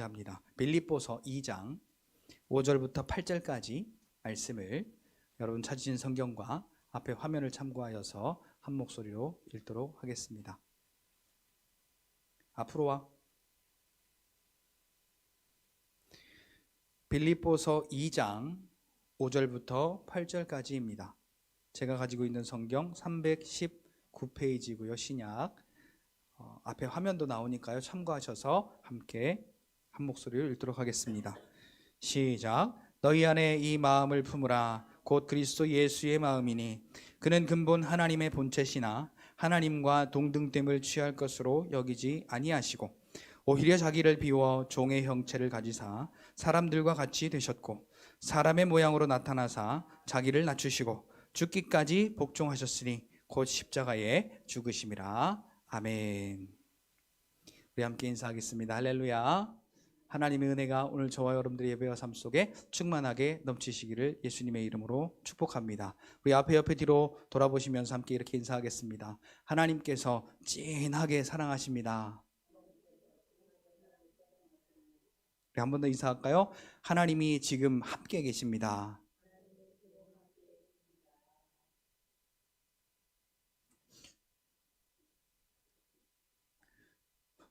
합니다. 빌립보서 2장 5절부터 8절까지 말씀을 여러분 찾으신 성경과 앞에 화면을 참고하여서 한 목소리로 읽도록 하겠습니다. 앞으로 와. 빌립보서 2장 5절부터 8절까지입니다. 제가 가지고 있는 성경 319페이지고요. 신약 앞에 화면도 나오니까요. 참고하셔서 함께 한 목소리로 읽도록 하겠습니다. 시작. 너희 안에 이 마음을 품으라. 곧 그리스도 예수의 마음이니 그는 근본 하나님의 본체시나 하나님과 동등됨을 취할 것으로 여기지 아니하시고 오히려 자기를 비워 종의 형체를 가지사 사람들과 같이 되셨고 사람의 모양으로 나타나사 자기를 낮추시고 죽기까지 복종하셨으니 곧 십자가에 죽으심이라. 아멘. 우리 함께 인사하겠습니다. 할렐루야. 하나님의 은혜가 오늘 저와 여러분들의 예배와 삶 속에 충만하게 넘치시기를 예수님의 이름으로 축복합니다. 우리 앞에 옆에 뒤로 돌아보시면서 함께 이렇게 인사하겠습니다. 하나님께서 진하게 사랑하십니다. 한 번 더 인사할까요? 하나님이 지금 함께 계십니다.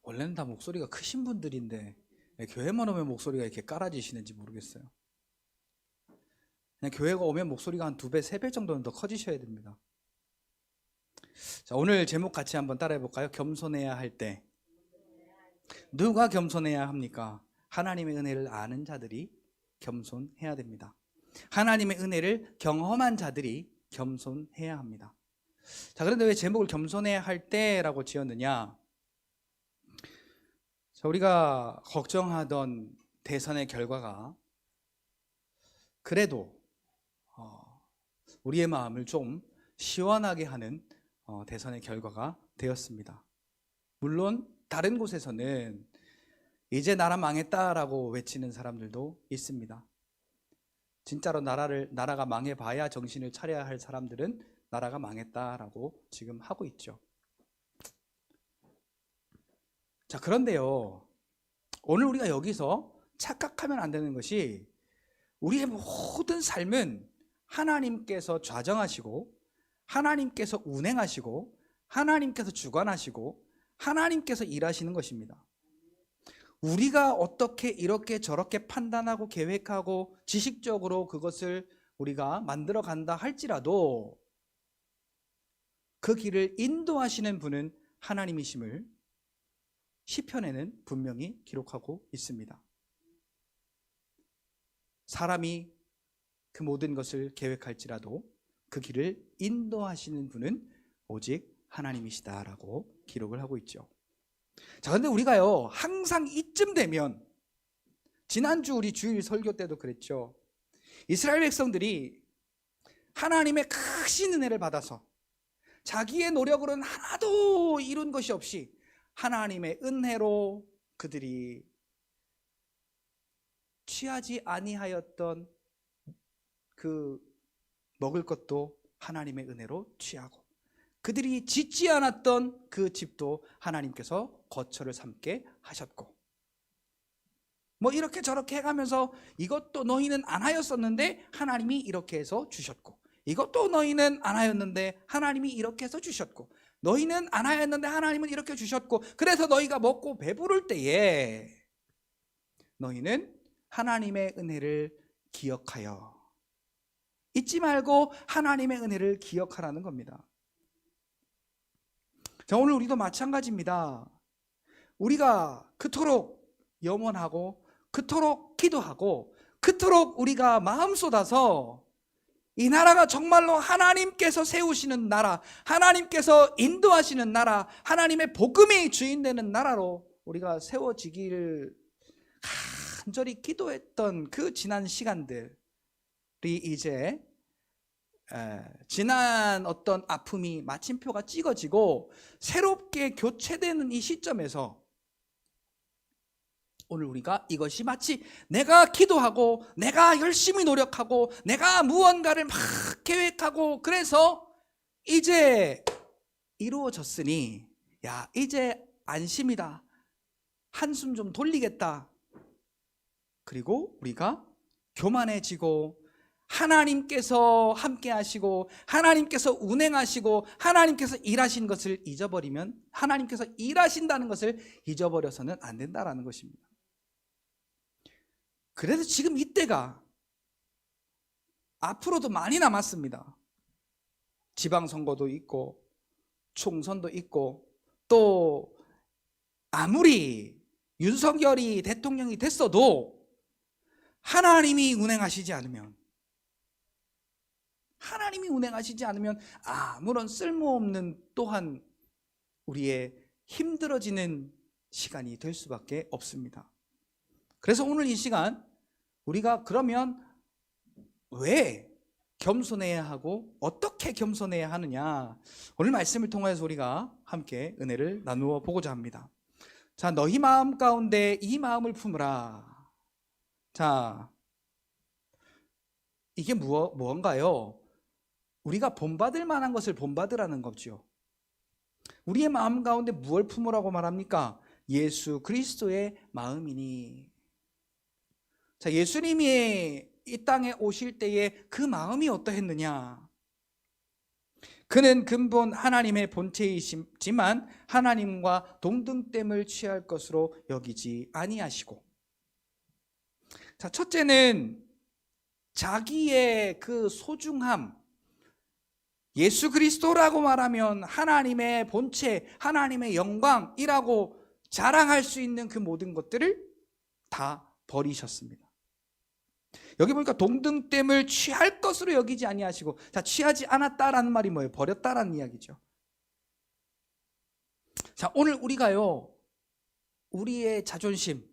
원래는 다 목소리가 크신 분들인데 교회만 오면 목소리가 이렇게 깔아지시는지 모르겠어요. 그냥 교회가 오면 목소리가 한 2배, 3배 정도는 더 커지셔야 됩니다. 자, 오늘 제목 같이 한번 따라해 볼까요? 겸손해야 할 때. 누가 겸손해야 합니까? 하나님의 은혜를 아는 자들이 겸손해야 됩니다. 하나님의 은혜를 경험한 자들이 겸손해야 합니다. 자, 그런데 왜 제목을 겸손해야 할 때라고 지었느냐? 자, 우리가 걱정하던 대선의 결과가 그래도 우리의 마음을 좀 시원하게 하는 대선의 결과가 되었습니다. 물론 다른 곳에서는 이제 나라 망했다라고 외치는 사람들도 있습니다. 진짜로 나라가 망해봐야 정신을 차려야 할 사람들은 나라가 망했다라고 지금 하고 있죠. 자, 그런데요, 오늘 우리가 여기서 착각하면 안 되는 것이 우리의 모든 삶은 하나님께서 좌정하시고 하나님께서 운행하시고 하나님께서 주관하시고 하나님께서 일하시는 것입니다. 우리가 어떻게 이렇게 저렇게 판단하고 계획하고 지식적으로 그것을 우리가 만들어 간다 할지라도 그 길을 인도하시는 분은 하나님이심을 시편에는 분명히 기록하고 있습니다. 사람이 그 모든 것을 계획할지라도 그 길을 인도하시는 분은 오직 하나님이시다라고 기록을 하고 있죠. 자, 그런데 우리가요 항상 이쯤 되면, 지난주 우리 주일 설교 때도 그랬죠. 이스라엘 백성들이 하나님의 크신 은혜를 받아서 자기의 노력으로는 하나도 이룬 것이 없이 하나님의 은혜로 그들이 취하지 아니하였던 그 먹을 것도 하나님의 은혜로 취하고 그들이 짓지 않았던 그 집도 하나님께서 거처를 삼게 하셨고 뭐 이렇게 저렇게 해가면서 이것도 너희는 안 하였었는데 하나님이 이렇게 해서 주셨고 이것도 너희는 안 하였는데 하나님이 이렇게 해서 주셨고 너희는 안 하였는데 하나님은 이렇게 주셨고 그래서 너희가 먹고 배부를 때에 너희는 하나님의 은혜를 기억하여 잊지 말고 하나님의 은혜를 기억하라는 겁니다. 자, 오늘 우리도 마찬가지입니다. 우리가 그토록 염원하고 그토록 기도하고 그토록 우리가 마음 쏟아서 이 나라가 정말로 하나님께서 세우시는 나라, 하나님께서 인도하시는 나라, 하나님의 복음이 주인되는 나라로 우리가 세워지기를 간절히 기도했던 그 지난 시간들이 이제 지난 어떤 아픔이 마침표가 찍어지고 새롭게 교체되는 이 시점에서 오늘 우리가 이것이 마치 내가 기도하고 내가 열심히 노력하고 내가 무언가를 막 계획하고 그래서 이제 이루어졌으니 야 이제 안심이다, 한숨 좀 돌리겠다, 그리고 우리가 교만해지고 하나님께서 함께 하시고 하나님께서 운행하시고 하나님께서 일하신 것을 잊어버리면, 하나님께서 일하신다는 것을 잊어버려서는 안 된다라는 것입니다. 그래서 지금 이때가 앞으로도 많이 남았습니다. 지방선거도 있고 총선도 있고, 또 아무리 윤석열이 대통령이 됐어도 하나님이 운행하시지 않으면 아무런 쓸모없는, 또한 우리의 힘들어지는 시간이 될 수밖에 없습니다. 그래서 오늘 이 시간 우리가 그러면 왜 겸손해야 하고 어떻게 겸손해야 하느냐, 오늘 말씀을 통해서 우리가 함께 은혜를 나누어 보고자 합니다. 자, 너희 마음 가운데 이 마음을 품으라. 자, 이게 무언가요? 우리가 본받을 만한 것을 본받으라는 거죠. 우리의 마음 가운데 무엇을 품으라고 말합니까? 예수 그리스도의 마음이니. 자, 예수님이 이 땅에 오실 때에 그 마음이 어떠했느냐? 그는 근본 하나님의 본체이시지만 하나님과 동등됨을 취할 것으로 여기지 아니하시고. 자, 첫째는 자기의 그 소중함, 예수 그리스도라고 말하면 하나님의 본체, 하나님의 영광이라고 자랑할 수 있는 그 모든 것들을 다 버리셨습니다. 여기 보니까 동등됨을 취할 것으로 여기지 아니하시고, 자, 취하지 않았다라는 말이 뭐예요? 버렸다라는 이야기죠. 자, 오늘 우리가요, 우리의 자존심,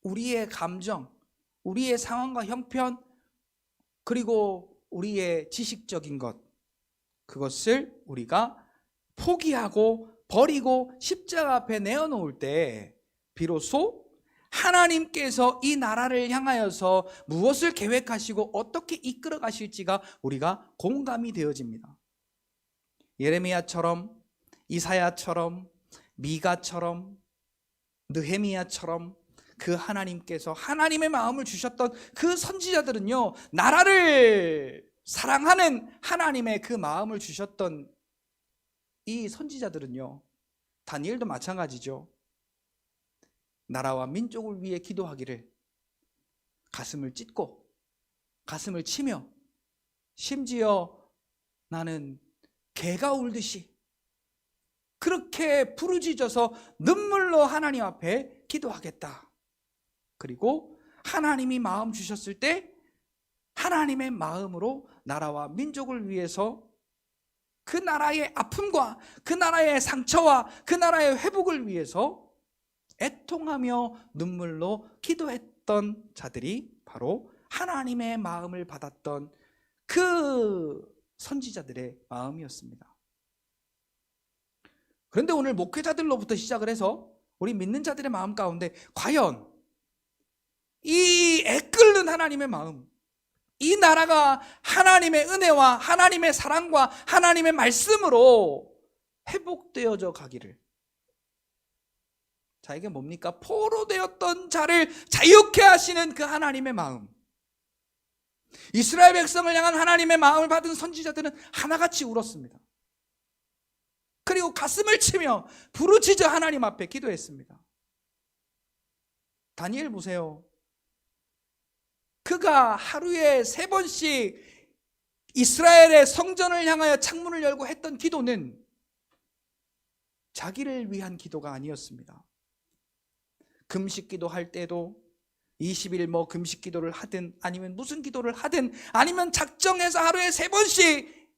우리의 감정, 우리의 상황과 형편, 그리고 우리의 지식적인 것, 그것을 우리가 포기하고 버리고 십자가 앞에 내어놓을 때 비로소 하나님께서 이 나라를 향하여서 무엇을 계획하시고 어떻게 이끌어 가실지가 우리가 공감이 되어집니다. 예레미야처럼, 이사야처럼, 미가처럼, 느헤미야처럼 그 하나님께서 하나님의 마음을 주셨던 그 선지자들은요, 나라를 사랑하는 하나님의 그 마음을 주셨던 이 선지자들은요, 다니엘도 마찬가지죠. 나라와 민족을 위해 기도하기를 가슴을 찢고 가슴을 치며, 심지어 나는 개가 울듯이 그렇게 부르짖어서 눈물로 하나님 앞에 기도하겠다. 그리고 하나님이 마음 주셨을 때 하나님의 마음으로 나라와 민족을 위해서 그 나라의 아픔과 그 나라의 상처와 그 나라의 회복을 위해서 애통하며 눈물로 기도했던 자들이 바로 하나님의 마음을 받았던 그 선지자들의 마음이었습니다. 그런데 오늘 목회자들로부터 시작을 해서 우리 믿는 자들의 마음 가운데 과연 이 애끓는 하나님의 마음, 이 나라가 하나님의 은혜와 하나님의 사랑과 하나님의 말씀으로 회복되어져 가기를, 자, 이게 뭡니까? 포로되었던 자를 자유케 하시는 그 하나님의 마음, 이스라엘 백성을 향한 하나님의 마음을 받은 선지자들은 하나같이 울었습니다. 그리고 가슴을 치며 부르짖어 하나님 앞에 기도했습니다. 다니엘 보세요. 그가 하루에 3번씩 이스라엘의 성전을 향하여 창문을 열고 했던 기도는 자기를 위한 기도가 아니었습니다. 금식 기도할 때도 20일 금식 기도를 하든 아니면 무슨 기도를 하든 아니면 작정해서 하루에 3번씩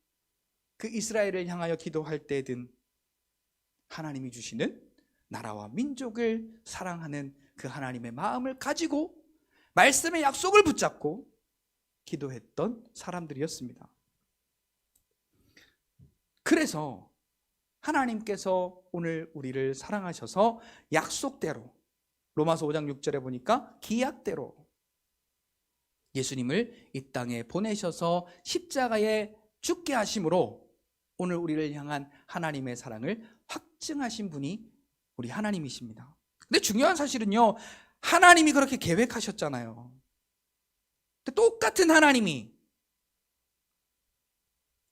그 이스라엘을 향하여 기도할 때든 하나님이 주시는 나라와 민족을 사랑하는 그 하나님의 마음을 가지고 말씀의 약속을 붙잡고 기도했던 사람들이었습니다. 그래서 하나님께서 오늘 우리를 사랑하셔서 약속대로, 로마서 5장 6절에 보니까 기약대로 예수님을 이 땅에 보내셔서 십자가에 죽게 하심으로 오늘 우리를 향한 하나님의 사랑을 확증하신 분이 우리 하나님이십니다. 근데 중요한 사실은요, 하나님이 그렇게 계획하셨잖아요. 똑같은 하나님이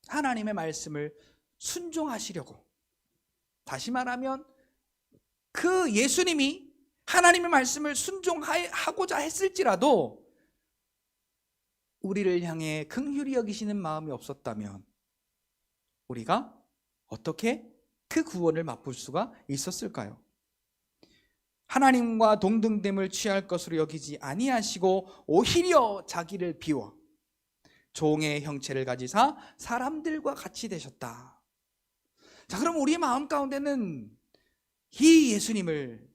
하나님의 말씀을 순종하시려고, 다시 말하면 그 예수님이 하나님의 말씀을 순종하고자 했을지라도 우리를 향해 긍휼히 여기시는 마음이 없었다면 우리가 어떻게 그 구원을 맛볼 수가 있었을까요? 하나님과 동등됨을 취할 것으로 여기지 아니하시고 오히려 자기를 비워 종의 형체를 가지사 사람들과 같이 되셨다. 자, 그럼 우리의 마음 가운데는 이 예수님을,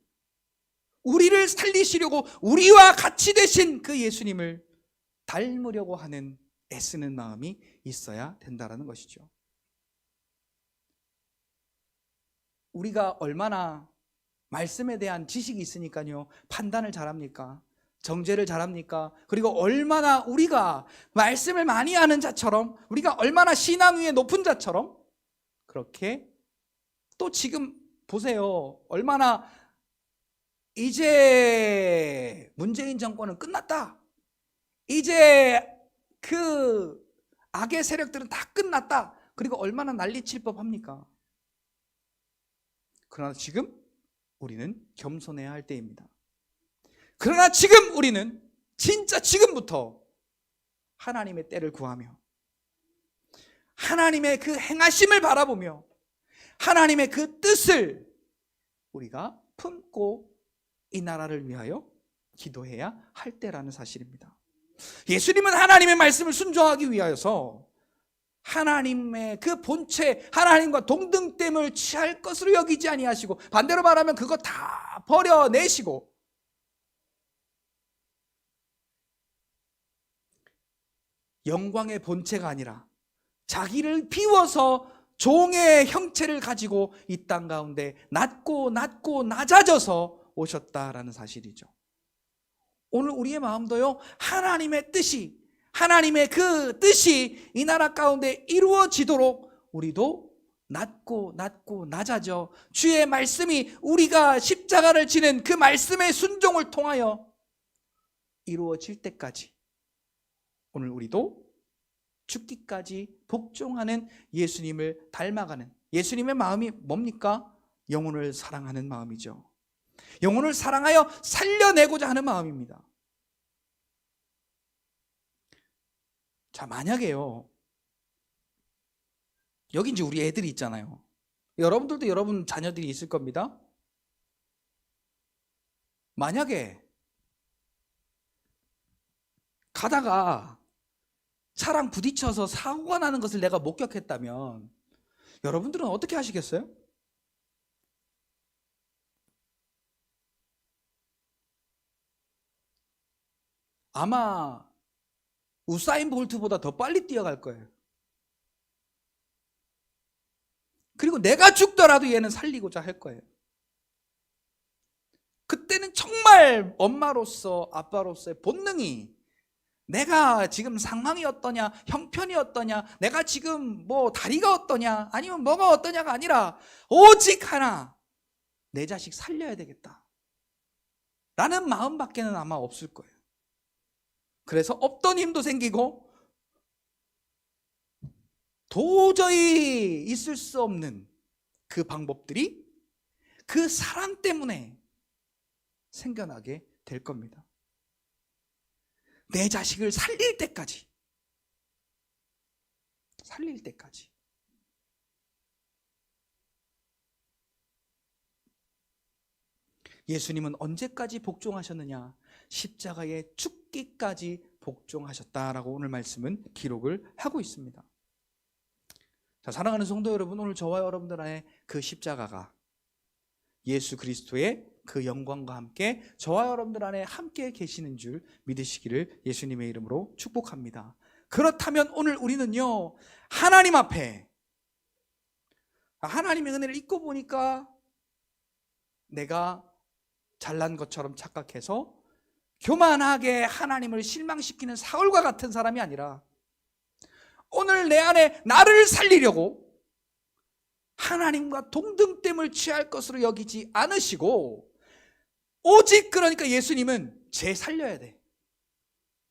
우리를 살리시려고 우리와 같이 되신 그 예수님을 닮으려고 하는 애쓰는 마음이 있어야 된다는 것이죠. 우리가 얼마나 말씀에 대한 지식이 있으니까요, 판단을 잘합니까? 정죄를 잘합니까? 그리고 얼마나 우리가 말씀을 많이 아는 자처럼, 우리가 얼마나 신앙 위에 높은 자처럼 그렇게, 또 지금 보세요, 얼마나 이제 문재인 정권은 끝났다, 이제 그 악의 세력들은 다 끝났다, 그리고 얼마나 난리칠 법합니까? 그러나 지금 우리는 겸손해야 할 때입니다. 그러나 지금 우리는 진짜 지금부터 하나님의 때를 구하며 하나님의 그 행하심을 바라보며 하나님의 그 뜻을 우리가 품고 이 나라를 위하여 기도해야 할 때라는 사실입니다. 예수님은 하나님의 말씀을 순종하기 위하여서 하나님의 그 본체, 하나님과 동등됨을 취할 것으로 여기지 아니하시고, 반대로 말하면 그거 다 버려내시고 영광의 본체가 아니라 자기를 비워서 종의 형체를 가지고 이 땅 가운데 낮고 낮아져서 오셨다라는 사실이죠. 오늘 우리의 마음도요, 하나님의 뜻이, 하나님의 그 뜻이 이 나라 가운데 이루어지도록 우리도 낮고 낮아져 주의 말씀이 우리가 십자가를 지는 그 말씀의 순종을 통하여 이루어질 때까지 오늘 우리도 죽기까지 복종하는 예수님을 닮아가는, 예수님의 마음이 뭡니까? 영혼을 사랑하는 마음이죠. 영혼을 사랑하여 살려내고자 하는 마음입니다. 자, 만약에요, 여기 이제 우리 애들이 있잖아요. 여러분들도 여러분 자녀들이 있을 겁니다. 만약에 가다가 차랑 부딪혀서 사고가 나는 것을 내가 목격했다면 여러분들은 어떻게 하시겠어요? 아마 우사인 볼트보다 더 빨리 뛰어갈 거예요. 그리고 내가 죽더라도 얘는 살리고자 할 거예요. 그때는 정말 엄마로서, 아빠로서의 본능이, 내가 지금 상황이 어떠냐, 형편이 어떠냐, 내가 지금 뭐 다리가 어떠냐, 아니면 뭐가 어떠냐가 아니라 오직 하나, 내 자식 살려야 되겠다 라는 마음밖에는 아마 없을 거예요. 그래서 없던 힘도 생기고 도저히 있을 수 없는 그 방법들이 그 사랑 때문에 생겨나게 될 겁니다. 내 자식을 살릴 때까지. 예수님은 언제까지 복종하셨느냐? 십자가에 죽기까지 복종하셨다라고 오늘 말씀은 기록을 하고 있습니다. 자, 사랑하는 성도 여러분, 오늘 저와 여러분들 안에 그 십자가가 예수 그리스도의 그 영광과 함께 저와 여러분들 안에 함께 계시는 줄 믿으시기를 예수님의 이름으로 축복합니다. 그렇다면 오늘 우리는요, 하나님 앞에, 하나님의 은혜를 잊고 보니까 내가 잘난 것처럼 착각해서 교만하게 하나님을 실망시키는 사울과 같은 사람이 아니라 오늘 내 안에 나를 살리려고 하나님과 동등됨을 취할 것으로 여기지 않으시고 오직 그러니까 예수님은 쟤 살려야 돼.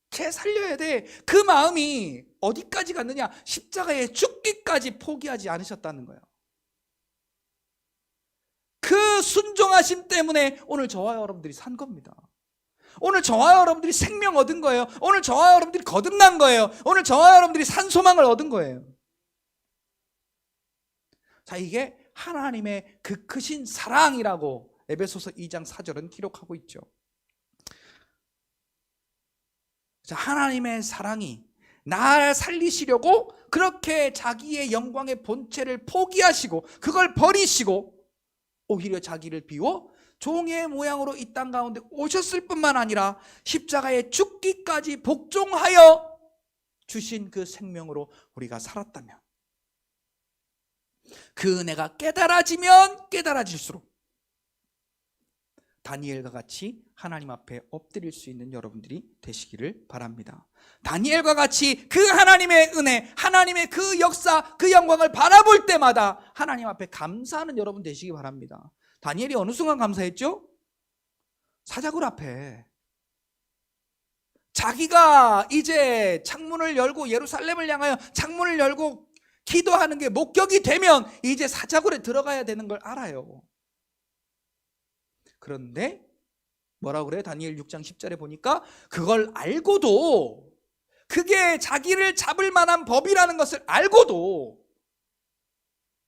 쟤 살려야 돼. 그 마음이 어디까지 갔느냐? 십자가에 죽기까지 포기하지 않으셨다는 거예요. 그 순종하심 때문에 오늘 저와 여러분들이 산 겁니다. 오늘 저와 여러분들이 생명 얻은 거예요. 오늘 저와 여러분들이 거듭난 거예요. 오늘 저와 여러분들이 산 소망을 얻은 거예요. 자, 이게 하나님의 그 크신 사랑이라고 에베소서 2장 4절은 기록하고 있죠. 자, 하나님의 사랑이 나를 살리시려고 그렇게 자기의 영광의 본체를 포기하시고 그걸 버리시고 오히려 자기를 비워 종의 모양으로 이 땅 가운데 오셨을 뿐만 아니라 십자가에 죽기까지 복종하여 주신 그 생명으로 우리가 살았다면, 그 은혜가 깨달아지면 깨달아질수록 다니엘과 같이 하나님 앞에 엎드릴 수 있는 여러분들이 되시기를 바랍니다. 다니엘과 같이 그 하나님의 은혜, 하나님의 그 역사, 그 영광을 바라볼 때마다 하나님 앞에 감사하는 여러분 되시기 바랍니다. 다니엘이 어느 순간 감사했죠? 사자굴 앞에 자기가 이제 창문을 열고 예루살렘을 향하여 창문을 열고 기도하는 게 목격이 되면 이제 사자굴에 들어가야 되는 걸 알아요. 그런데 뭐라고 그래요? 다니엘 6장 10절에 보니까 그걸 알고도, 그게 자기를 잡을 만한 법이라는 것을 알고도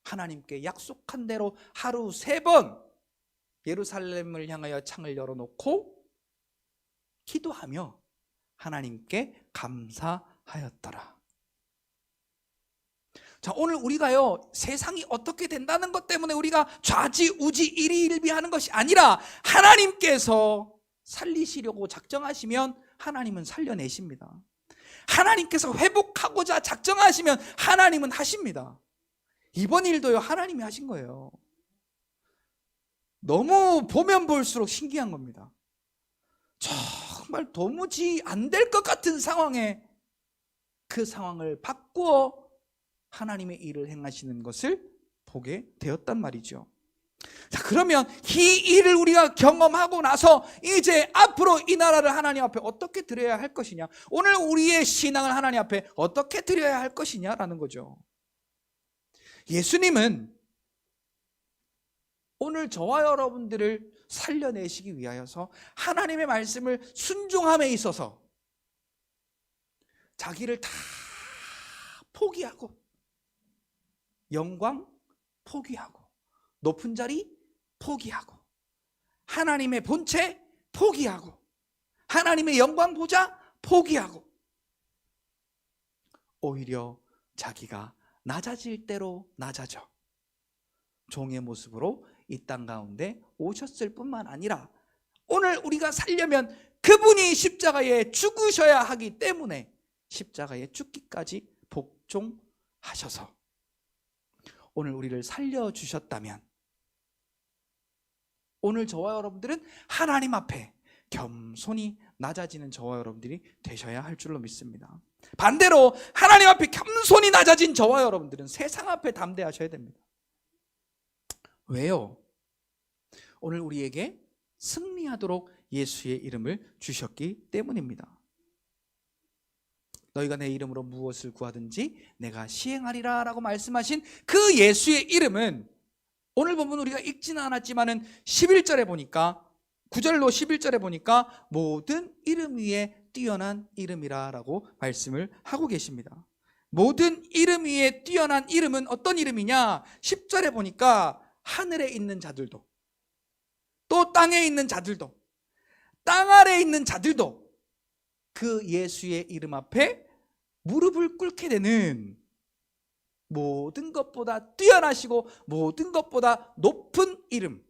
하나님께 약속한 대로 하루 3번 예루살렘을 향하여 창을 열어놓고 기도하며 하나님께 감사하였더라. 자, 오늘 우리가요, 세상이 어떻게 된다는 것 때문에 우리가 좌지우지 일희일비하는 것이 아니라 하나님께서 살리시려고 작정하시면 하나님은 살려내십니다. 하나님께서 회복하고자 작정하시면 하나님은 하십니다. 이번 일도요, 하나님이 하신 거예요. 너무 보면 볼수록 신기한 겁니다. 정말 도무지 안 될 것 같은 상황에 그 상황을 바꾸어 하나님의 일을 행하시는 것을 보게 되었단 말이죠. 자, 그러면 이 일을 우리가 경험하고 나서 이제 앞으로 이 나라를 하나님 앞에 어떻게 드려야 할 것이냐, 오늘 우리의 신앙을 하나님 앞에 어떻게 드려야 할 것이냐라는 거죠. 예수님은 오늘 저와 여러분들을 살려내시기 위하여서 하나님의 말씀을 순종함에 있어서 자기를 다 포기하고, 영광 포기하고, 높은 자리 포기하고, 하나님의 본체 포기하고, 하나님의 영광 보좌 포기하고, 오히려 자기가 낮아질 대로 낮아져 종의 모습으로 이 땅 가운데 오셨을 뿐만 아니라 오늘 우리가 살려면 그분이 십자가에 죽으셔야 하기 때문에 십자가에 죽기까지 복종하셔서 오늘 우리를 살려주셨다면 오늘 저와 여러분들은 하나님 앞에 겸손히 낮아지는 저와 여러분들이 되셔야 할 줄로 믿습니다. 반대로 하나님 앞에 겸손히 낮아진 저와 여러분들은 세상 앞에 담대하셔야 됩니다. 왜요? 오늘 우리에게 승리하도록 예수의 이름을 주셨기 때문입니다. 너희가 내 이름으로 무엇을 구하든지 내가 시행하리라 라고 말씀하신 그 예수의 이름은 오늘 본문 우리가 읽지는 않았지만은 11절에 보니까 9절로 11절에 보니까 모든 이름 위에 뛰어난 이름이라 라고 말씀을 하고 계십니다. 모든 이름 위에 뛰어난 이름은 어떤 이름이냐? 10절에 보니까 하늘에 있는 자들도, 또 땅에 있는 자들도, 땅 아래에 있는 자들도 그 예수의 이름 앞에 무릎을 꿇게 되는, 모든 것보다 뛰어나시고 모든 것보다 높은 이름,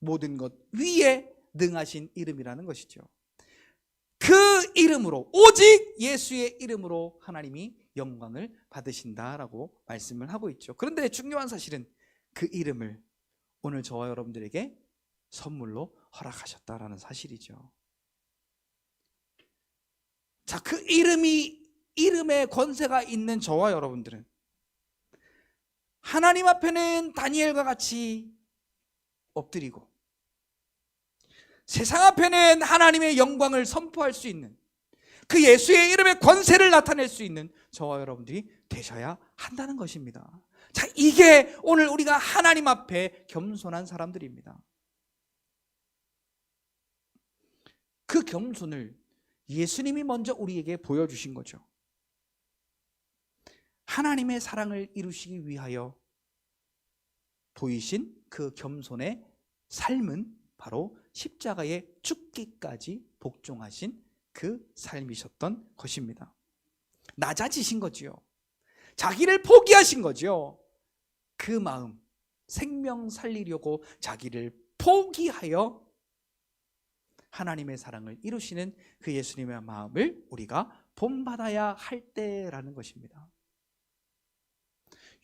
모든 것 위에 능하신 이름이라는 것이죠. 그 이름으로, 오직 예수의 이름으로 하나님이 영광을 받으신다라고 말씀을 하고 있죠. 그런데 중요한 사실은 그 이름을 오늘 저와 여러분들에게 선물로 허락하셨다라는 사실이죠. 자, 그 이름의 권세가 있는 저와 여러분들은 하나님 앞에는 다니엘과 같이 엎드리고 세상 앞에는 하나님의 영광을 선포할 수 있는, 그 예수의 이름의 권세를 나타낼 수 있는 저와 여러분들이 되셔야 한다는 것입니다. 자, 이게 오늘 우리가 하나님 앞에 겸손한 사람들입니다. 그 겸손을 예수님이 먼저 우리에게 보여주신 거죠. 하나님의 사랑을 이루시기 위하여 보이신 그 겸손의 삶은 바로 십자가에 죽기까지 복종하신 그 삶이셨던 것입니다. 낮아지신 거지요. 자기를 포기하신 거죠. 그 마음, 생명 살리려고 자기를 포기하여 하나님의 사랑을 이루시는 그 예수님의 마음을 우리가 본받아야 할 때라는 것입니다.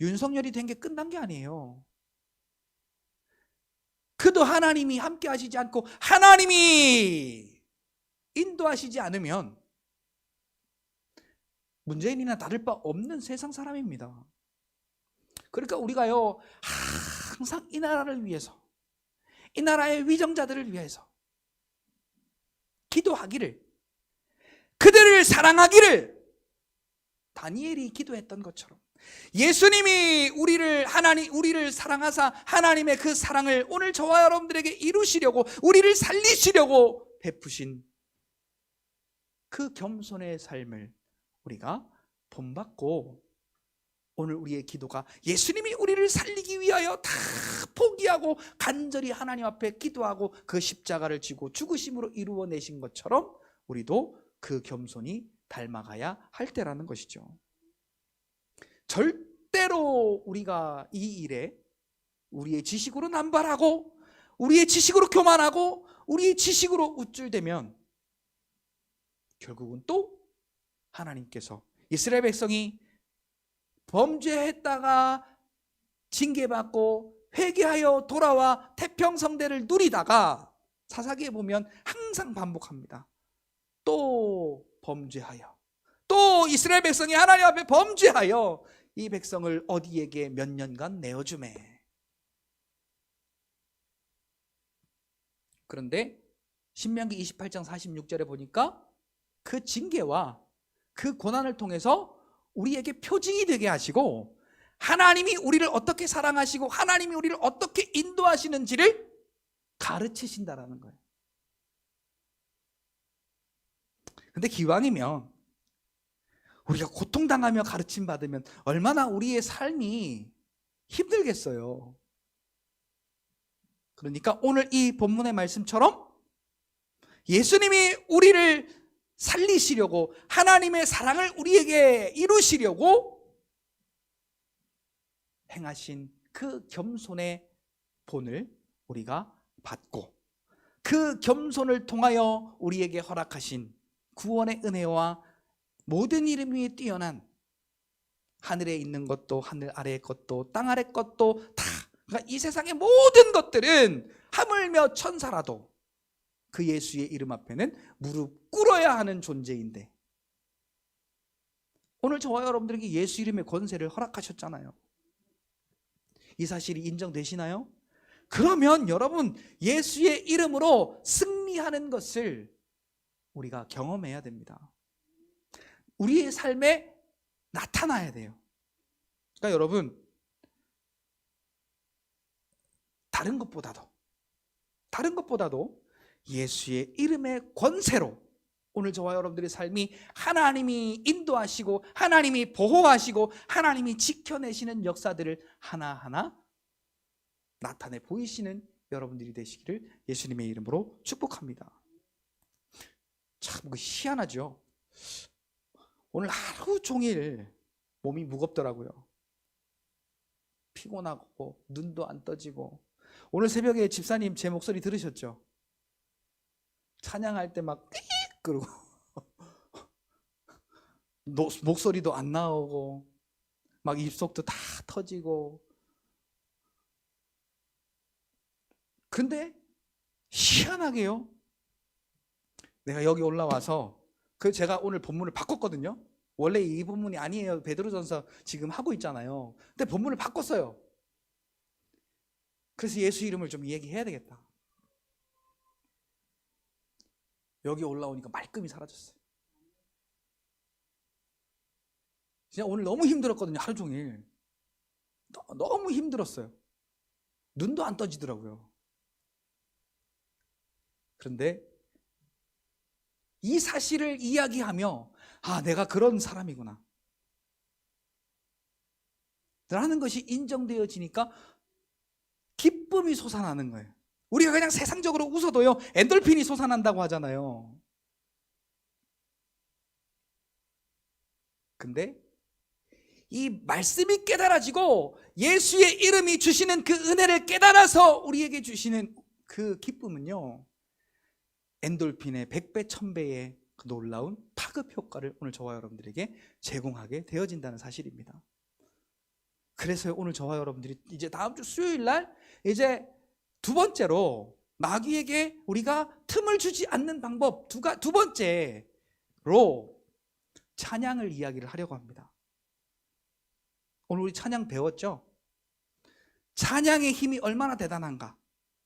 윤석열이 된 게 끝난 게 아니에요. 그도 하나님이 함께 하시지 않고 하나님이 인도하시지 않으면 문재인이나 다를 바 없는 세상 사람입니다. 그러니까 우리가요, 항상 이 나라를 위해서, 이 나라의 위정자들을 위해서 기도하기를, 그들을 사랑하기를 다니엘이 기도했던 것처럼 예수님이 우리를 사랑하사 하나님의 그 사랑을 오늘 저와 여러분들에게 이루시려고, 우리를 살리시려고 베푸신 그 겸손의 삶을 우리가 본받고, 오늘 우리의 기도가 예수님이 우리를 살리기 위하여 다 포기하고 간절히 하나님 앞에 기도하고 그 십자가를 지고 죽으심으로 이루어내신 것처럼 우리도 그 겸손이 닮아가야 할 때라는 것이죠. 절대로 우리가 이 일에 우리의 지식으로 남발하고, 우리의 지식으로 교만하고, 우리의 지식으로 우쭐대면 결국은 또 하나님께서 이스라엘 백성이 범죄했다가 징계받고 회개하여 돌아와 태평성대를 누리다가 사사기에 보면 항상 반복합니다. 또 범죄하여, 또 이스라엘 백성이 하나님 앞에 범죄하여 이 백성을 어디에게 몇 년간 내어주매. 그런데 신명기 28장 46절에 보니까 그 징계와 그 고난을 통해서 우리에게 표징이 되게 하시고, 하나님이 우리를 어떻게 사랑하시고 하나님이 우리를 어떻게 인도하시는지를 가르치신다라는 거예요. 근데 기왕이면 우리가 고통당하며 가르침 받으면 얼마나 우리의 삶이 힘들겠어요. 그러니까 오늘 이 본문의 말씀처럼 예수님이 우리를 살리시려고, 하나님의 사랑을 우리에게 이루시려고 행하신 그 겸손의 본을 우리가 받고, 그 겸손을 통하여 우리에게 허락하신 구원의 은혜와 모든 이름 위에 뛰어난 하늘에 있는 것도 하늘 아래의 것도 땅 아래 것도 다, 그러니까 이 세상의 모든 것들은 하물며 천사라도 그 예수의 이름 앞에는 무릎 꿇어야 하는 존재인데, 오늘 저와 여러분들에게 예수 이름의 권세를 허락하셨잖아요. 이 사실이 인정되시나요? 그러면 여러분, 예수의 이름으로 승리하는 것을 우리가 경험해야 됩니다. 우리의 삶에 나타나야 돼요. 그러니까 여러분, 다른 것보다도 예수의 이름의 권세로 오늘 저와 여러분들의 삶이 하나님이 인도하시고 하나님이 보호하시고 하나님이 지켜내시는 역사들을 하나하나 나타내 보이시는 여러분들이 되시기를 예수님의 이름으로 축복합니다. 참 희한하죠. 오늘 하루 종일 몸이 무겁더라고요. 피곤하고 눈도 안 떠지고. 오늘 새벽에 집사님 제 목소리 들으셨죠? 찬양할 때 막 그러고 목소리도 안 나오고 막 입속도 다 터지고. 근데 희한하게요, 내가 여기 올라와서 제가 오늘 본문을 바꿨거든요. 원래 이 본문이 아니에요. 베드로전서 지금 하고 있잖아요. 근데 본문을 바꿨어요. 그래서 예수 이름을 좀 얘기해야 되겠다. 여기 올라오니까 말끔히 사라졌어요. 진짜 오늘 너무 힘들었거든요. 하루 종일 너무 힘들었어요. 눈도 안 떠지더라고요. 그런데 이 사실을 이야기하며 내가 그런 사람이구나 라는 것이 인정되어지니까 기쁨이 솟아나는 거예요. 우리가 그냥 세상적으로 웃어도요, 엔돌핀이 솟아난다고 하잖아요. 근데 이 말씀이 깨달아지고 예수의 이름이 주시는 그 은혜를 깨달아서 우리에게 주시는 그 기쁨은요, 엔돌핀의 100배, 1000배의 그 놀라운 파급 효과를 오늘 저와 여러분들에게 제공하게 되어진다는 사실입니다. 그래서 오늘 저와 여러분들이 이제 다음 주 수요일 날 이제 두 번째로 마귀에게 우리가 틈을 주지 않는 방법 두 번째로 찬양을 이야기를 하려고 합니다. 오늘 우리 찬양 배웠죠? 찬양의 힘이 얼마나 대단한가.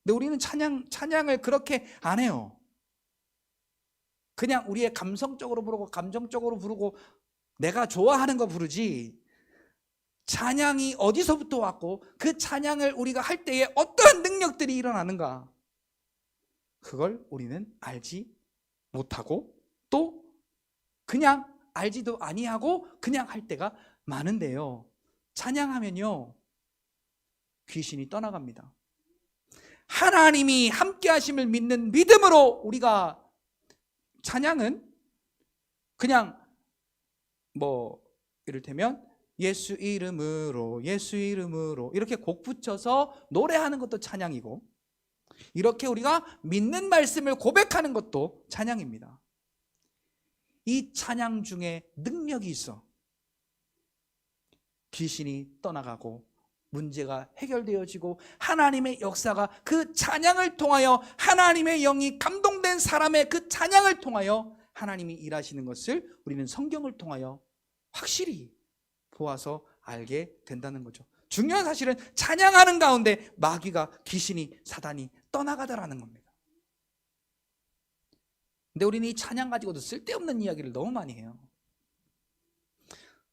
근데 우리는 찬양을 그렇게 안 해요. 그냥 우리의 감성적으로 부르고 감정적으로 부르고 내가 좋아하는 거 부르지, 찬양이 어디서부터 왔고 그 찬양을 우리가 할 때에 어떠한 능력들이 일어나는가, 그걸 우리는 알지 못하고 또 그냥 알지도 아니하고 그냥 할 때가 많은데요, 찬양하면요 귀신이 떠나갑니다. 하나님이 함께 하심을 믿는 믿음으로 우리가 찬양은 그냥 이를테면 예수 이름으로 이렇게 곡 붙여서 노래하는 것도 찬양이고, 이렇게 우리가 믿는 말씀을 고백하는 것도 찬양입니다. 이 찬양 중에 능력이 있어. 귀신이 떠나가고 문제가 해결되어지고 하나님의 역사가 그 찬양을 통하여, 하나님의 영이 감동된 사람의 그 찬양을 통하여 하나님이 일하시는 것을 우리는 성경을 통하여 확실히 보아서 알게 된다는 거죠. 중요한 사실은 찬양하는 가운데 마귀가, 귀신이, 사단이 떠나가다라는 겁니다. 근데 우리는 이 찬양 가지고도 쓸데없는 이야기를 너무 많이 해요.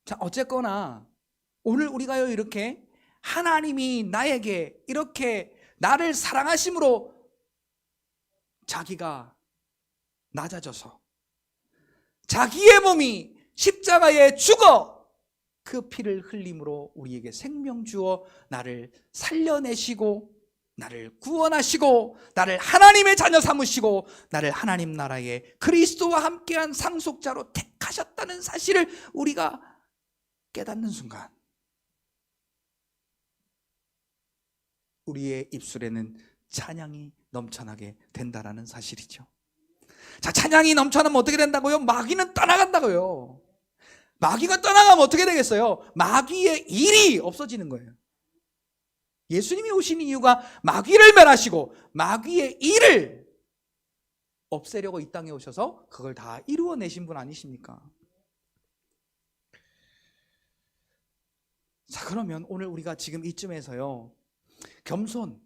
자, 어쨌거나 오늘 우리가요 이렇게 하나님이 나에게 이렇게 나를 사랑하심으로 자기가 낮아져서 자기의 몸이 십자가에 죽어 그 피를 흘림으로 우리에게 생명 주어 나를 살려내시고 나를 구원하시고 나를 하나님의 자녀 삼으시고 나를 하나님 나라의 그리스도와 함께한 상속자로 택하셨다는 사실을 우리가 깨닫는 순간 우리의 입술에는 찬양이 넘쳐나게 된다라는 사실이죠. 자, 찬양이 넘쳐나면 어떻게 된다고요? 마귀는 떠나간다고요. 마귀가 떠나가면 어떻게 되겠어요? 마귀의 일이 없어지는 거예요. 예수님이 오신 이유가 마귀를 멸하시고 마귀의 일을 없애려고 이 땅에 오셔서 그걸 다 이루어내신 분 아니십니까? 자, 그러면 오늘 우리가 지금 이쯤에서요, 겸손,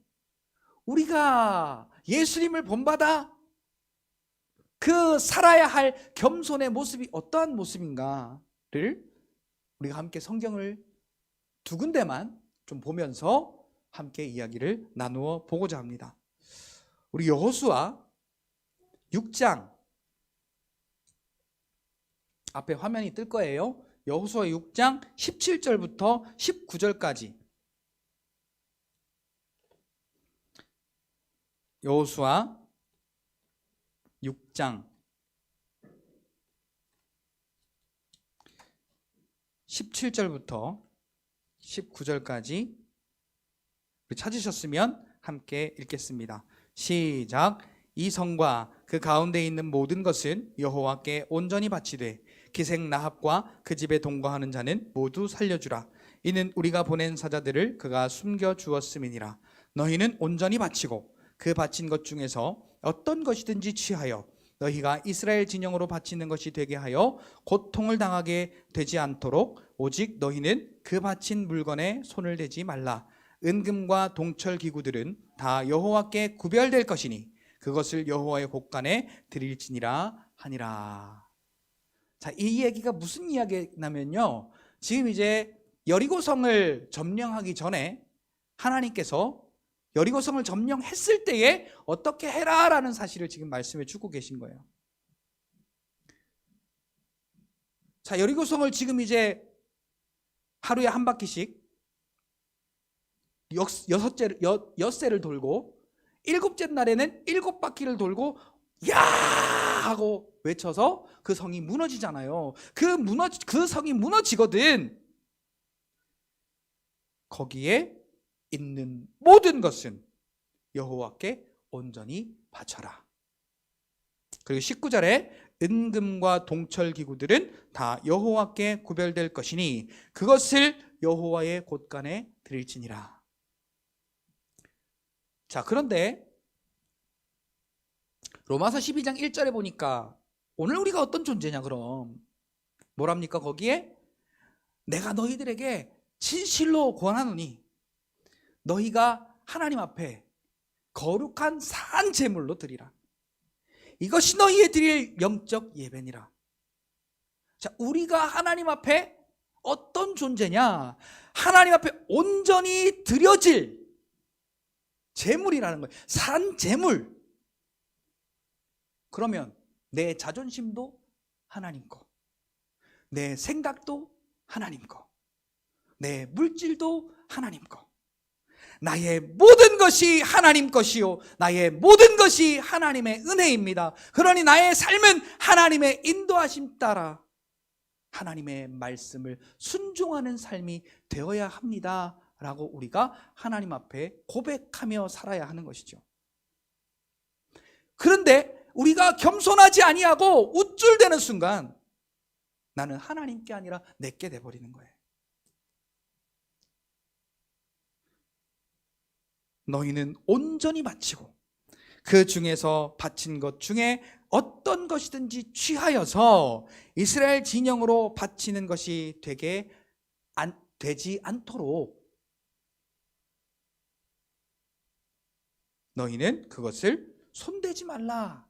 우리가 예수님을 본받아 그 살아야 할 겸손의 모습이 어떠한 모습인가를 우리가 함께 성경을 두 군데만 좀 보면서 함께 이야기를 나누어 보고자 합니다. 우리 여호수아 6장 앞에 화면이 뜰 거예요. 여호수아 6장 17절부터 19절까지. 여호수아 6장 17절부터 19절까지 찾으셨으면 함께 읽겠습니다. 시작. 이 성과 그 가운데 있는 모든 것은 여호와께 온전히 바치되 기생 라합과 그 집에 동거하는 자는 모두 살려주라. 이는 우리가 보낸 사자들을 그가 숨겨 주었음이니라. 너희는 온전히 바치고 그 바친 것 중에서 어떤 것이든지 취하여 너희가 이스라엘 진영으로 바치는 것이 되게 하여 고통을 당하게 되지 않도록 오직 너희는 그 바친 물건에 손을 대지 말라. 은금과 동철 기구들은 다 여호와께 구별될 것이니 그것을 여호와의 곳간에 드릴지니라 하니라. 자, 이 얘기가 무슨 이야기냐면요, 지금 이제 여리고성을 점령하기 전에 하나님께서 여리고성을 점령했을 때에 어떻게 해라라는 사실을 지금 말씀해 주고 계신 거예요. 자, 여리고성을 지금 이제 하루에 한 바퀴씩 엿새를 돌고, 일곱째 날에는 7바퀴를 돌고 야 하고 외쳐서 그 성이 무너지잖아요. 그 성이 무너지거든. 거기에 있는 모든 것은 여호와께 온전히 바쳐라. 그리고 19절에 은금과 동철 기구들은 다 여호와께 구별될 것이니 그것을 여호와의 곳간에 드릴지니라. 자, 그런데 로마서 12장 1절에 보니까 오늘 우리가 어떤 존재냐, 그럼 뭐랍니까? 거기에 내가 너희들에게 진실로 권하노니 너희가 하나님 앞에 거룩한 산 제물로 드리라. 이것이 너희의 드릴 영적 예배니라. 자, 우리가 하나님 앞에 어떤 존재냐? 하나님 앞에 온전히 드려질 제물이라는 거예요. 산 제물. 그러면 내 자존심도 하나님 거, 내 생각도 하나님 거, 내 물질도 하나님 거, 나의 모든 것이 하나님 것이요 나의 모든 것이 하나님의 은혜입니다. 그러니 나의 삶은 하나님의 인도하심 따라 하나님의 말씀을 순종하는 삶이 되어야 합니다 라고 우리가 하나님 앞에 고백하며 살아야 하는 것이죠. 그런데 우리가 겸손하지 아니하고 우쭐대는 순간 나는 하나님께 아니라 내게 돼버리는 거예요. 너희는 온전히 바치고 그 중에서 바친 것 중에 어떤 것이든지 취하여서 이스라엘 진영으로 바치는 것이 되지 않도록 너희는 그것을 손대지 말라.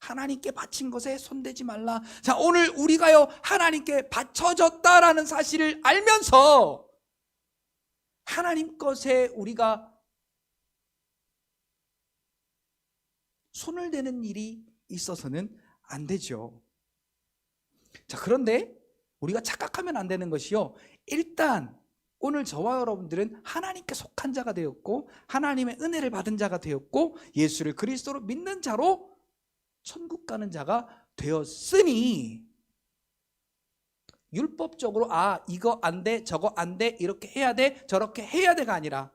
하나님께 바친 것에 손대지 말라. 자, 오늘 우리가요 하나님께 바쳐졌다라는 사실을 알면서 하나님 것에 우리가 손을 대는 일이 있어서는 안 되죠. 자, 그런데 우리가 착각하면 안 되는 것이요, 일단 오늘 저와 여러분들은 하나님께 속한 자가 되었고 하나님의 은혜를 받은 자가 되었고 예수를 그리스도로 믿는 자로 천국 가는 자가 되었으니 율법적으로 이거 안 돼, 저거 안 돼, 이렇게 해야 돼, 저렇게 해야 돼가 아니라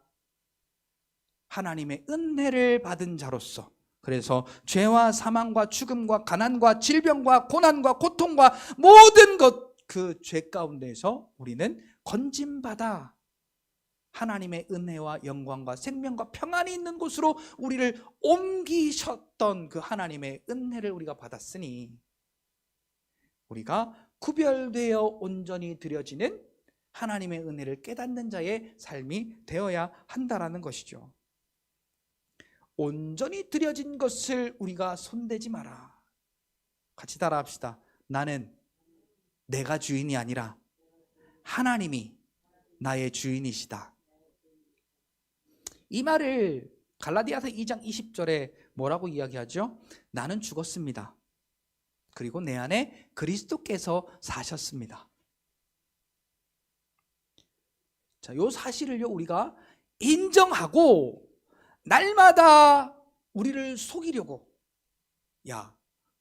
하나님의 은혜를 받은 자로서, 그래서 죄와 사망과 죽음과 가난과 질병과 고난과 고통과 모든 것, 그 죄 가운데에서 우리는 건짐받아 하나님의 은혜와 영광과 생명과 평안이 있는 곳으로 우리를 옮기셨던 그 하나님의 은혜를 우리가 받았으니 우리가 구별되어 온전히 드려지는 하나님의 은혜를 깨닫는 자의 삶이 되어야 한다라는 것이죠. 온전히 드려진 것을 우리가 손대지 마라. 같이 따라합시다. 나는 내가 주인이 아니라 하나님이 나의 주인이시다. 이 말을 갈라디아서 2장 20절에 뭐라고 이야기하죠? 나는 죽었습니다. 그리고 내 안에 그리스도께서 사셨습니다. 자, 이 사실을요 우리가 인정하고 날마다 우리를 속이려고, 야,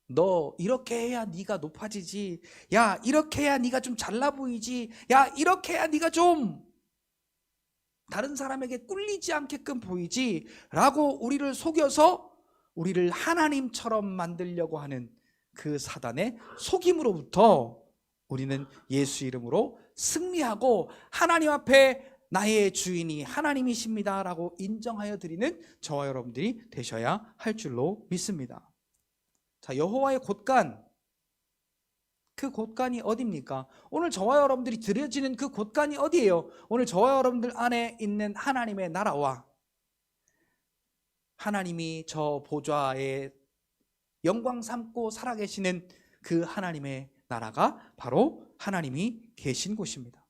너 이렇게 해야 네가 높아지지, 야, 이렇게 해야 네가 좀 잘나 보이지, 야, 이렇게 해야 네가 좀 다른 사람에게 꿀리지 않게끔 보이지 라고 우리를 속여서 우리를 하나님처럼 만들려고 하는 그 사단의 속임으로부터 우리는 예수 이름으로 승리하고 하나님 앞에 나의 주인이 하나님이십니다 라고 인정하여 드리는 저와 여러분들이 되셔야 할 줄로 믿습니다. 자, 여호와의 곳간, 그 곳간이 어디입니까? 오늘 저와 여러분들이 드려지는 그 곳간이 어디예요? 오늘 저와 여러분들 안에 있는 하나님의 나라와 하나님이 저 보좌에 영광 삼고 살아계시는 그 하나님의 나라가 바로 하나님이 계신 곳입니다.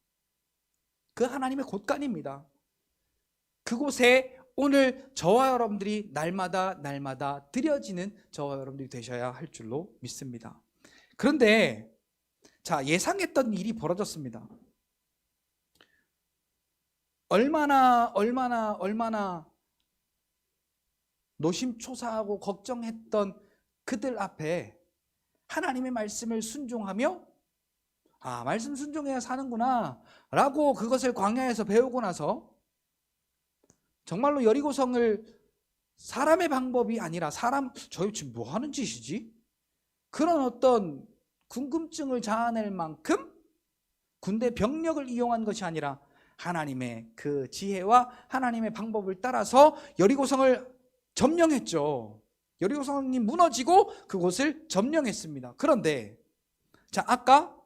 그 하나님의 곳간입니다. 그곳에 오늘 저와 여러분들이 날마다 드려지는 저와 여러분들이 되셔야 할 줄로 믿습니다. 그런데 예상했던 일이 벌어졌습니다. 얼마나 노심초사하고 걱정했던 그들 앞에 하나님의 말씀을 순종하며 말씀 순종해야 사는구나 라고 그것을 광야에서 배우고 나서 정말로 여리고성을 사람의 방법이 아니라 저희 지금 뭐 하는 짓이지? 그런 어떤 궁금증을 자아낼 만큼 군대 병력을 이용한 것이 아니라 하나님의 그 지혜와 하나님의 방법을 따라서 여리고성을 점령했죠. 여리고성이 무너지고 그곳을 점령했습니다. 그런데 아까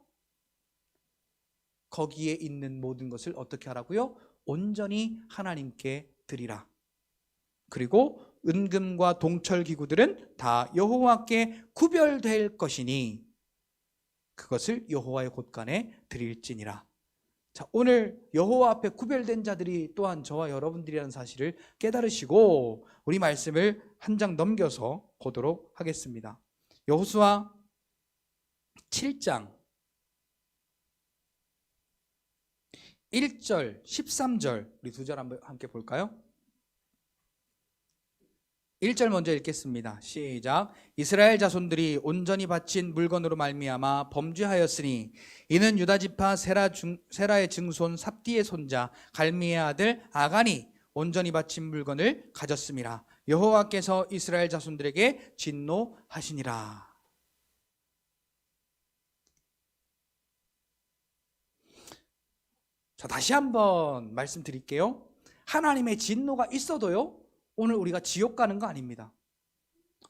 거기에 있는 모든 것을 어떻게 하라고요? 온전히 하나님께 드리라. 그리고 은금과 동철 기구들은 다 여호와께 구별될 것이니 그것을 여호와의 곳간에 드릴지니라. 오늘 여호와 앞에 구별된 자들이 또한 저와 여러분들이라는 사실을 깨달으시고 우리 말씀을 한 장 넘겨서 보도록 하겠습니다. 여호수아 7장 1절, 13절 우리 두 절 함께 볼까요? 1절 먼저 읽겠습니다. 시작. 이스라엘 자손들이 온전히 바친 물건으로 말미암아 범죄하였으니 이는 유다 지파 세라의 증손 삽디의 손자 갈미의 아들 아간이 온전히 바친 물건을 가졌음이라. 여호와께서 이스라엘 자손들에게 진노하시니라. 다시 한번 말씀드릴게요. 하나님의 진노가 있어도요, 오늘 우리가 지옥 가는 거 아닙니다.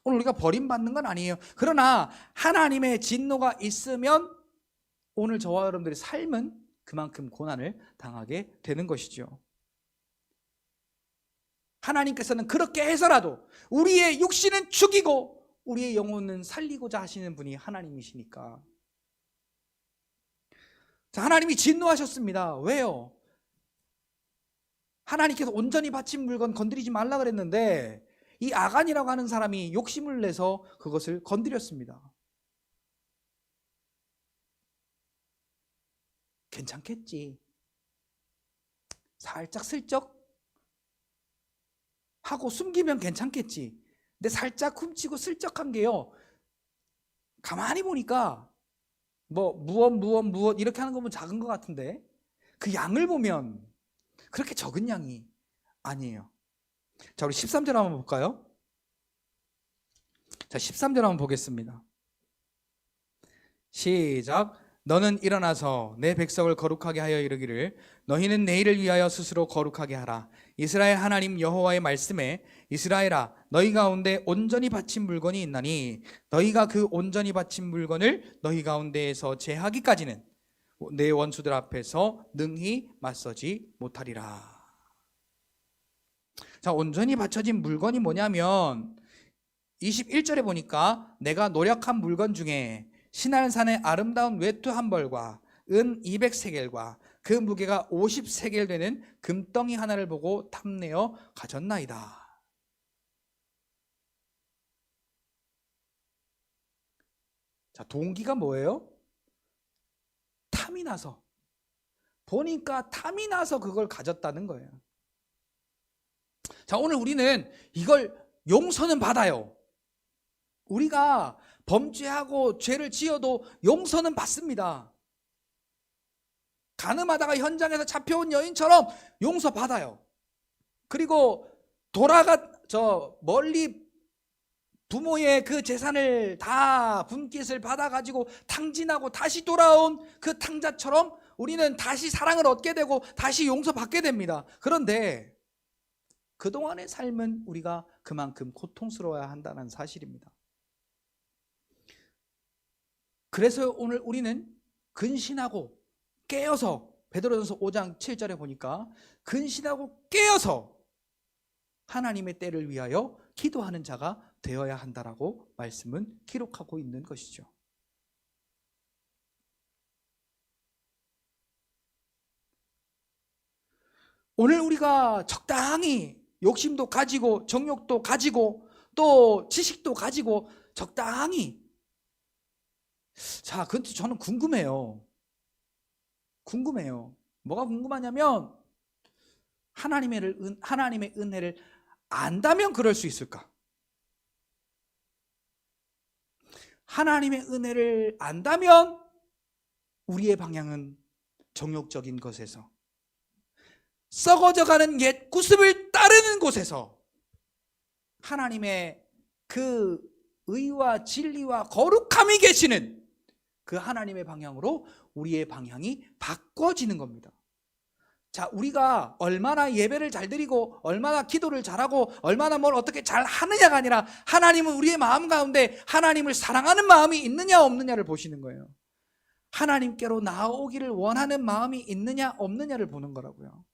오늘 우리가 버림받는 건 아니에요. 그러나 하나님의 진노가 있으면 오늘 저와 여러분들의 삶은 그만큼 고난을 당하게 되는 것이죠. 하나님께서는 그렇게 해서라도 우리의 육신은 죽이고 우리의 영혼은 살리고자 하시는 분이 하나님이시니까. 하나님이 진노하셨습니다. 왜요? 하나님께서 온전히 바친 물건 건드리지 말라 그랬는데 이 아간이라고 하는 사람이 욕심을 내서 그것을 건드렸습니다. 괜찮겠지. 살짝 슬쩍 하고 숨기면 괜찮겠지. 근데 살짝 훔치고 슬쩍한 게요, 가만히 보니까 무엇 이렇게 하는 거 보면 작은 것 같은데 그 양을 보면 그렇게 적은 양이 아니에요. 우리 13절 한번 볼까요? 13절 한번 보겠습니다. 시작. 너는 일어나서 내 백성을 거룩하게 하여 이르기를 너희는 내 일을 위하여 스스로 거룩하게 하라. 이스라엘 하나님 여호와의 말씀에 이스라엘아 너희 가운데 온전히 바친 물건이 있나니 너희가 그 온전히 바친 물건을 너희 가운데에서 제하기까지는 내 원수들 앞에서 능히 맞서지 못하리라. 온전히 바쳐진 물건이 뭐냐면 21절에 보니까 내가 노력한 물건 중에 시날산의 아름다운 외투 한 벌과 은 200세겔과 그 무게가 50세겔 되는 금덩이 하나를 보고 탐내어 가졌나이다. 동기가 뭐예요? 탐이 나서, 보니까 탐이 나서 그걸 가졌다는 거예요. 오늘 우리는 이걸 용서는 받아요. 우리가 범죄하고 죄를 지어도 용서는 받습니다. 가늠하다가 현장에서 잡혀온 여인처럼 용서받아요. 그리고 멀리 부모의 그 재산을 다 분깃을 받아가지고 탕진하고 다시 돌아온 그 탕자처럼 우리는 다시 사랑을 얻게 되고 다시 용서받게 됩니다. 그런데 그동안의 삶은 우리가 그만큼 고통스러워야 한다는 사실입니다. 그래서 오늘 우리는 근신하고 깨어서, 베드로전서 5장 7절에 보니까 근신하고 깨어서 하나님의 때를 위하여 기도하는 자가 되어야 한다라고 말씀은 기록하고 있는 것이죠. 오늘 우리가 적당히 욕심도 가지고 정욕도 가지고 또 지식도 가지고 적당히, 자, 근데 저는 궁금해요. 뭐가 궁금하냐면 하나님의 은혜를 안다면 그럴 수 있을까? 하나님의 은혜를 안다면 우리의 방향은 정욕적인 것에서, 썩어져가는 옛 구습을 따르는 곳에서 하나님의 그 의와 진리와 거룩함이 계시는 그 하나님의 방향으로 우리의 방향이 바꿔지는 겁니다. 자, 우리가 얼마나 예배를 잘 드리고 얼마나 기도를 잘하고 얼마나 뭘 어떻게 잘 하느냐가 아니라 하나님은 우리의 마음 가운데 하나님을 사랑하는 마음이 있느냐 없느냐를 보시는 거예요. 하나님께로 나아오기를 원하는 마음이 있느냐 없느냐를 보는 거라고요.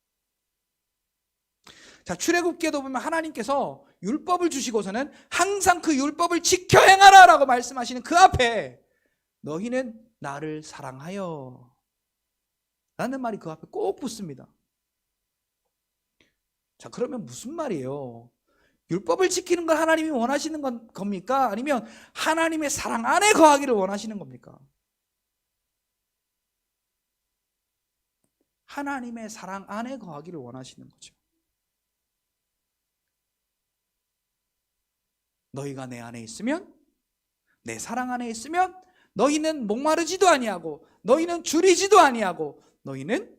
자, 출애굽기에도 보면 하나님께서 율법을 주시고서는 항상 그 율법을 지켜 행하라 라고 말씀하시는 그 앞에 너희는 나를 사랑하여 라는 말이 그 앞에 꼭 붙습니다. 자, 그러면 무슨 말이에요? 율법을 지키는 걸 하나님이 원하시는 겁니까? 아니면 하나님의 사랑 안에 거하기를 원하시는 겁니까? 하나님의 사랑 안에 거하기를 원하시는 거죠. 너희가 내 안에 있으면, 내 사랑 안에 있으면 너희는 목마르지도 아니하고 너희는 줄이지도 아니하고 너희는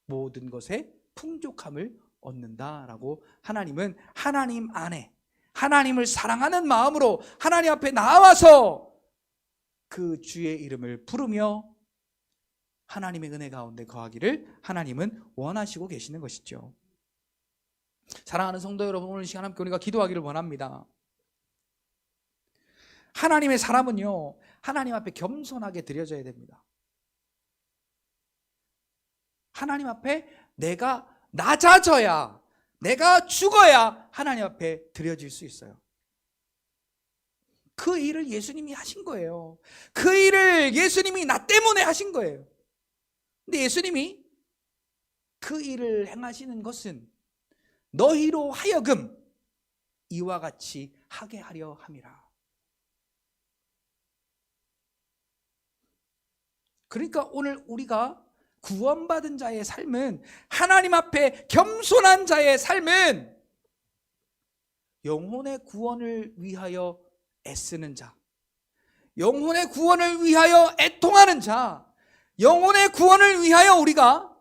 모든 것에 풍족함을 얻는다라고 하나님은 하나님 안에 하나님을 사랑하는 마음으로 하나님 앞에 나와서 그 주의 이름을 부르며 하나님의 은혜 가운데 거하기를 하나님은 원하시고 계시는 것이죠. 사랑하는 성도 여러분, 오늘 시간 함께 우리가 기도하기를 원합니다. 하나님의 사람은요, 하나님 앞에 겸손하게 드려져야 됩니다. 하나님 앞에 내가 낮아져야, 내가 죽어야 하나님 앞에 드려질 수 있어요. 그 일을 예수님이 하신 거예요. 그 일을 예수님이 나 때문에 하신 거예요. 근데 예수님이 그 일을 행하시는 것은 너희로 하여금 이와 같이 하게 하려 함이라. 그러니까 오늘 우리가 구원받은 자의 삶은, 하나님 앞에 겸손한 자의 삶은 영혼의 구원을 위하여 애쓰는 자, 영혼의 구원을 위하여 애통하는 자, 영혼의 구원을 위하여 우리가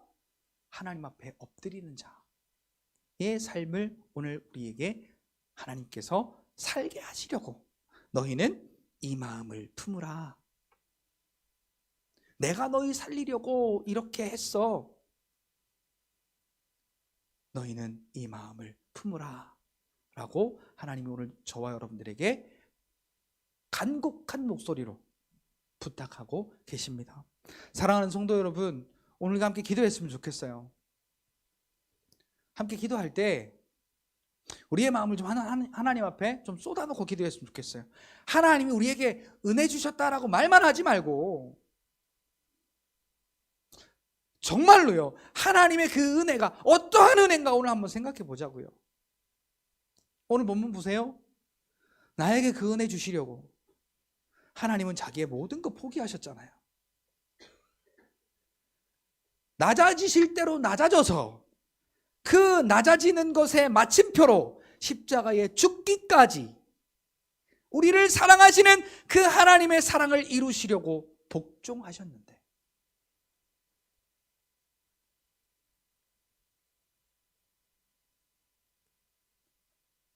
하나님 앞에 엎드리는 자의 삶을 오늘 우리에게 하나님께서 살게 하시려고 너희는 이 마음을 품으라. 내가 너희 살리려고 이렇게 했어. 너희는 이 마음을 품으라 라고 하나님이 오늘 저와 여러분들에게 간곡한 목소리로 부탁하고 계십니다. 사랑하는 성도 여러분, 오늘과 함께 기도했으면 좋겠어요. 함께 기도할 때 우리의 마음을 좀 하나님 앞에 좀 쏟아놓고 기도했으면 좋겠어요. 하나님이 우리에게 은혜 주셨다라고 말만 하지 말고 정말로요, 하나님의 그 은혜가 어떠한 은혜인가 오늘 한번 생각해 보자고요. 오늘 본문 보세요. 나에게 그 은혜 주시려고 하나님은 자기의 모든 것 포기하셨잖아요. 낮아지실 대로 낮아져서 그 낮아지는 것의 마침표로 십자가에 죽기까지 우리를 사랑하시는 그 하나님의 사랑을 이루시려고 복종하셨는데,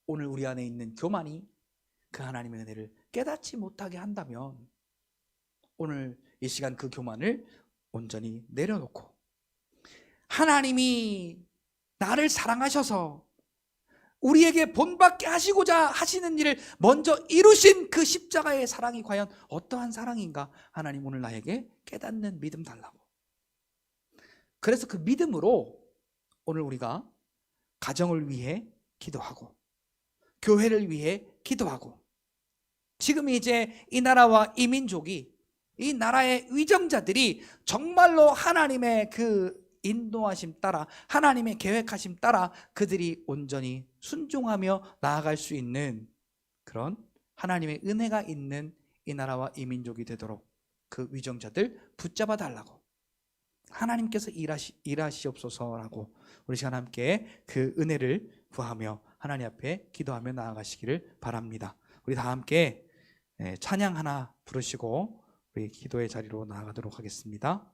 오늘 우리 안에 있는 교만이 그 하나님의 은혜를 깨닫지 못하게 한다면 오늘 이 시간 그 교만을 온전히 내려놓고 하나님이 나를 사랑하셔서 우리에게 본받게 하시고자 하시는 일을 먼저 이루신 그 십자가의 사랑이 과연 어떠한 사랑인가, 하나님 오늘 나에게 깨닫는 믿음 달라고. 그래서 그 믿음으로 오늘 우리가 가정을 위해 기도하고 교회를 위해 기도하고, 지금 이제 이 나라와 이 민족이, 이 나라의 위정자들이 정말로 하나님의 그 인도하심 따라, 하나님의 계획하심 따라 그들이 온전히 순종하며 나아갈 수 있는 그런 하나님의 은혜가 있는 이 나라와 이 민족이 되도록 그 위정자들 붙잡아 달라고, 하나님께서 일하시옵소서라고 우리 시간 함께 그 은혜를 구하며 하나님 앞에 기도하며 나아가시기를 바랍니다. 우리 다 함께 찬양 하나 부르시고 우리 기도의 자리로 나아가도록 하겠습니다.